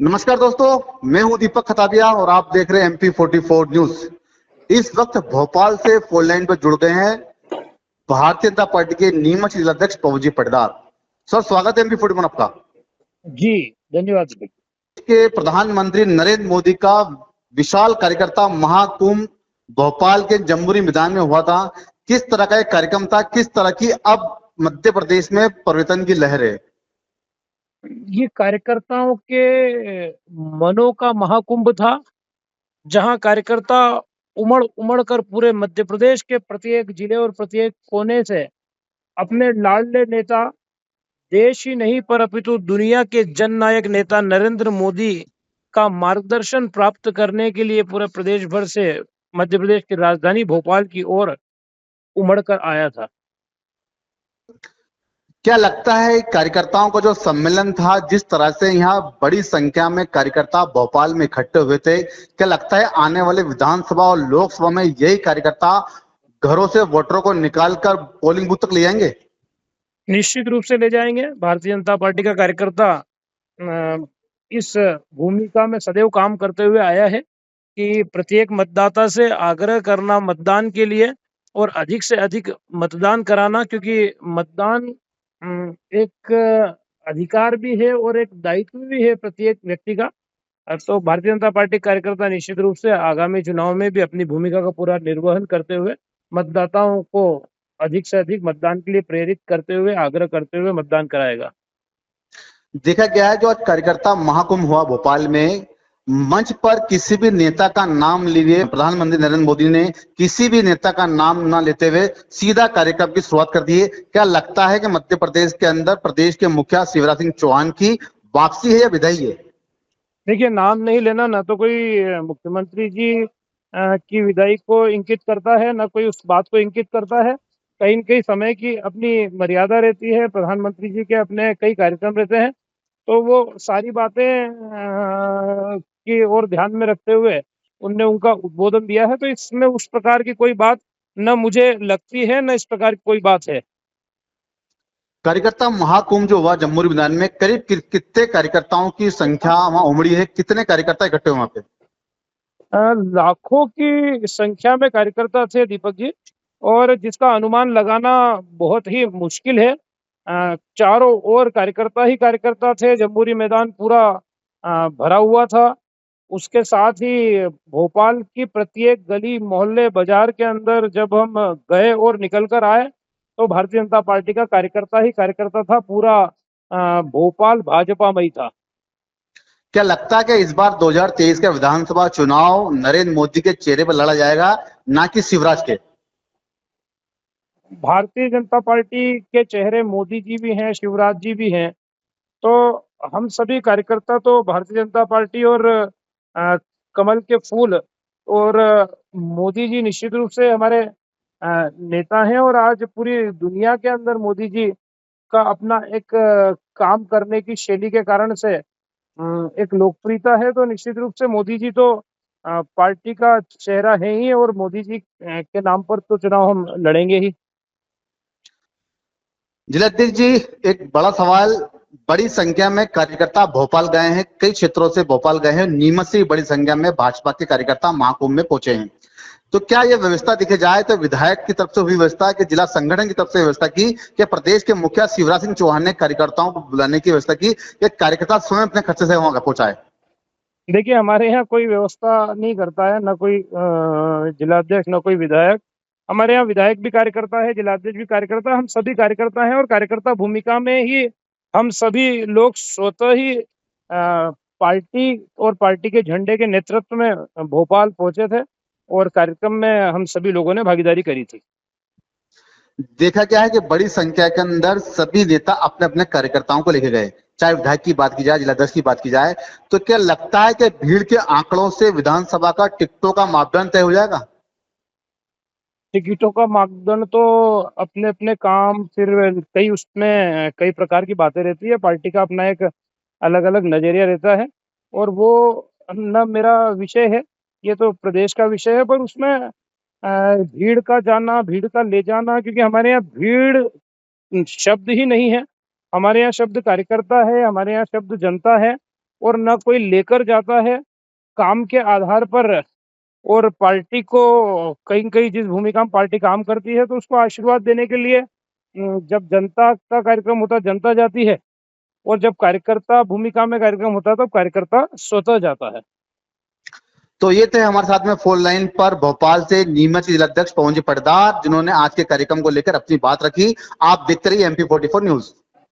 नमस्कार दोस्तों, मैं हूं दीपक खताबिया और आप देख रहे हैं MP44 न्यूज। इस वक्त भोपाल से फोन लाइन पर जुड़ गए हैं भारतीय जनता पार्टी के नीमच जिलाध्यक्ष पवजी पटदार। सर, स्वागत है MP41 आपका। जी, धन्यवाद। के प्रधानमंत्री नरेंद्र मोदी का विशाल कार्यकर्ता महाकुंभ भोपाल के जम्बूरी मैदान में हुआ था। किस तरह का एक कार्यक्रम था, किस तरह की अब मध्य प्रदेश में परिवर्तन की लहर है? ये कार्यकर्ताओं के मनों का महाकुंभ था, जहां कार्यकर्ता उमड़ कर पूरे मध्य प्रदेश के प्रत्येक जिले और प्रत्येक कोने से अपने लाडले नेता, देश ही नहीं पर अपितु दुनिया के जननायक नेता नरेंद्र मोदी का मार्गदर्शन प्राप्त करने के लिए पूरे प्रदेश भर से मध्य प्रदेश की राजधानी भोपाल की ओर उमड़ कर आया था। क्या लगता है कार्यकर्ताओं का जो सम्मेलन था, जिस तरह से यहाँ बड़ी संख्या में कार्यकर्ता भोपाल में इकट्ठे हुए थे, क्या लगता है आने वाले विधानसभा और लोकसभा में यही कार्यकर्ता घरों से वोटरों को निकालकर पोलिंग बूथ तक ले जाएंगे? निश्चित रूप से ले जाएंगे। भारतीय जनता पार्टी का कार्यकर्ता इस भूमिका में सदैव काम करते हुए आया है कि प्रत्येक मतदाता से आग्रह करना मतदान के लिए और अधिक से अधिक मतदान कराना, क्योंकि मतदान एक अधिकार भी है और एक दायित्व भी है प्रत्येक व्यक्ति का। तो भारतीय जनता पार्टी कार्यकर्ता निश्चित रूप से आगामी चुनाव में भी अपनी भूमिका का पूरा निर्वहन करते हुए मतदाताओं को अधिक से अधिक मतदान के लिए प्रेरित करते हुए, आग्रह करते हुए मतदान कराएगा। देखा गया है जो आज कार्यकर्ता महाकुंभ हुआ भोपाल में, मंच पर किसी भी नेता का नाम लिए प्रधानमंत्री नरेंद्र मोदी ने किसी भी नेता का नाम ना लेते हुए सीधा कार्यक्रम की शुरुआत कर दी है। क्या लगता है कि मध्य प्रदेश के अंदर प्रदेश के मुखिया शिवराज सिंह चौहान की वापसी है या विदाई है? देखिए, नाम नहीं लेना ना तो कोई मुख्यमंत्री जी की विदाई को इंगित करता है, ना कोई उस बात को इंगित करता है। कहीं न कहीं समय की अपनी मर्यादा रहती है, प्रधानमंत्री जी के अपने कई कार्यक्रम रहते हैं, तो वो सारी बातें की ओर ध्यान में रखते हुए उनने उनका उद्बोधन दिया है, तो इसमें उस प्रकार की कोई बात ना मुझे लगती है, ना इस प्रकार की कोई बात है। कार्यकर्ता महाकुंभ जो हुआ जम्मू मैदान में, करीब कितने कार्यकर्ताओं की संख्या वहां उमड़ी है? कितने कार्यकर्ता इकट्ठे हुए वहां पे? लाखों की संख्या में कार्यकर्ता थे दीपक जी, और जिसका अनुमान लगाना बहुत ही मुश्किल है। चारों ओर कार्यकर्ता ही कार्यकर्ता थे, जम्बूरी मैदान पूरा भरा हुआ था। उसके साथ ही भोपाल की प्रत्येक गली, मोहल्ले, बाजार के अंदर जब हम गए और निकल कर आए, तो भारतीय जनता पार्टी का कार्यकर्ता ही कार्यकर्ता था। पूरा भोपाल भाजपामयी था। क्या लगता है कि इस बार 2023 का विधानसभा चुनाव नरेंद्र मोदी के चेहरे पर लड़ा जाएगा, ना कि शिवराज के? भारतीय जनता पार्टी के चेहरे मोदी जी भी हैं, शिवराज जी भी हैं। तो हम सभी कार्यकर्ता तो भारतीय जनता पार्टी और कमल के फूल और मोदी जी निश्चित रूप से हमारे नेता हैं, और आज पूरी दुनिया के अंदर मोदी जी का अपना एक काम करने की शैली के कारण से एक लोकप्रियता है। तो निश्चित रूप से मोदी जी तो पार्टी का चेहरा है ही, और मोदी जी के नाम पर तो चुनाव हम लड़ेंगे ही। जिलाध्यक्ष जी, एक बड़ा सवाल, बड़ी संख्या में कार्यकर्ता भोपाल गए हैं, कई क्षेत्रों से भोपाल गए हैं, नीमच से बड़ी संख्या में भाजपा के कार्यकर्ता महाकुंभ में पहुंचे हैं। तो क्या यह व्यवस्था देखी जाए तो विधायक की तरफ से हुई व्यवस्था कि जिला संगठन की तरफ से व्यवस्था की कि प्रदेश के मुखिया शिवराज सिंह चौहान ने कार्यकर्ताओं को बुलाने की व्यवस्था की कि कार्यकर्ता स्वयं अपने खर्चे से वहां पहुंचाए? देखिए, हमारे यहाँ कोई व्यवस्था नहीं करता है, ना कोई जिलाध्यक्ष, ना कोई विधायक। हमारे यहाँ विधायक भी कार्यकर्ता है, जिलाध्यक्ष भी कार्यकर्ता है, हम सभी कार्यकर्ता हैं, और कार्यकर्ता भूमिका में ही हम सभी लोग स्वतः ही पार्टी और पार्टी के झंडे के नेतृत्व में भोपाल पहुंचे थे, और कार्यक्रम में हम सभी लोगों ने भागीदारी करी थी। देखा गया है कि बड़ी संख्या के अंदर सभी नेता अपने अपने कार्यकर्ताओं को लेके गए, चाहे विधायक की बात की जाए, जिलाध्यक्ष की बात की जाए। तो क्या लगता है कि भीड़ के आंकड़ों से विधानसभा का टिकटों का मापदंड तय हो जाएगा? टिकटों का मापदंड तो अपने अपने काम, फिर कई उसमें कई प्रकार की बातें रहती है। पार्टी का अपना एक अलग अलग नजरिया रहता है, और वो न मेरा विषय है, ये तो प्रदेश का विषय है। पर उसमें भीड़ का जाना, भीड़ का ले जाना, क्योंकि हमारे यहाँ भीड़ शब्द ही नहीं है। हमारे यहाँ शब्द कार्यकर्ता है, हमारे यहाँ शब्द जनता है, और न कोई लेकर जाता है काम के आधार पर। और पार्टी को कहीं-कहीं जिस भूमिका में पार्टी काम करती है तो उसको आशीर्वाद देने के लिए जब जनता का कार्यक्रम होता है जनता जाती है, और जब कार्यकर्ता भूमिका में कार्यक्रम होता है तब कार्यकर्ता स्वतः जाता है। तो ये थे हमारे साथ में फोन लाइन पर भोपाल से नीमच के जिलाध्यक्ष पवन जी पटदार, जिन्होंने आज के कार्यक्रम को लेकर अपनी बात रखी। आप देखते रहिए MP44 न्यूज।